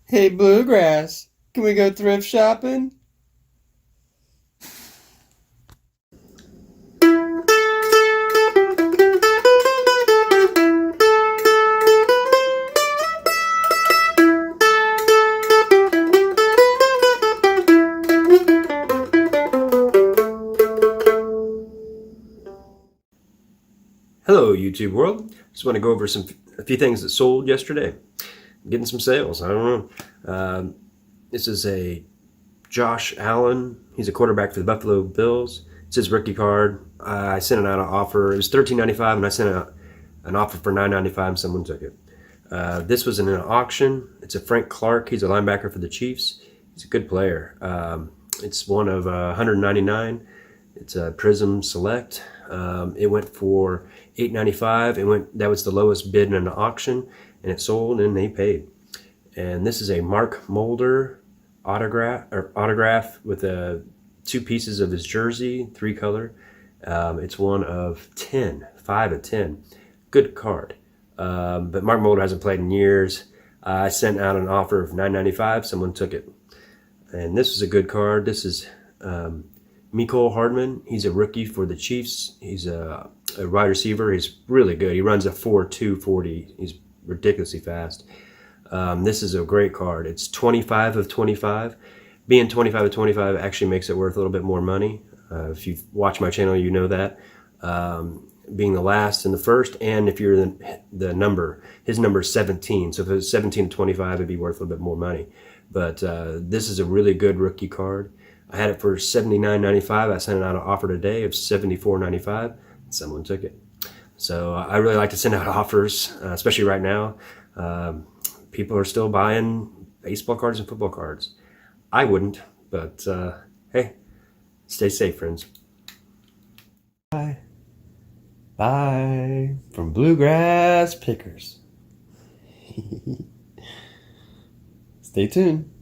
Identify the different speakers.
Speaker 1: Hey, Bluegrass, can we go thrift shopping?
Speaker 2: Hello, YouTube world. Just want to go over a few things that sold yesterday. Getting some sales. I don't know. This is a Josh Allen. He's a quarterback for the Buffalo Bills. It's his rookie card. I sent it out an offer. It was $13.95, and I sent out an offer for $9.95, and someone took it. This was in an auction. It's a Frank Clark. He's a linebacker for the Chiefs. He's a good player. It's one of 199. It's a Prism Select. It went for $8.95. That was the lowest bid in an auction, and it sold, and they paid. And this is a Mark Mulder autograph with two pieces of his jersey, 3-color. It's one of 10, 5 of 10. Good card. But Mark Mulder hasn't played in years. I sent out an offer of $9.95. Someone took it. And this is a good card. This is Mecole Hardman. He's a rookie for the Chiefs. He's a wide receiver. He's really good. He runs a 4.2 40. He's ridiculously fast. This is a great card. It's 25 of 25. Being 25 of 25 actually makes it worth a little bit more money. If you've watched my channel, you know that. Being the last and the first, and if you're the number, his number is 17. So if it was 17 to 25, it'd be worth a little bit more money. But this is a really good rookie card. I had it for $79.95. I sent out an offer today of $74.95. Someone took it. So I really like to send out offers, especially right now. People are still buying baseball cards and football cards. I wouldn't, but hey, stay safe, friends.
Speaker 1: Bye. Bye from Bluegrass Pickers. Stay tuned.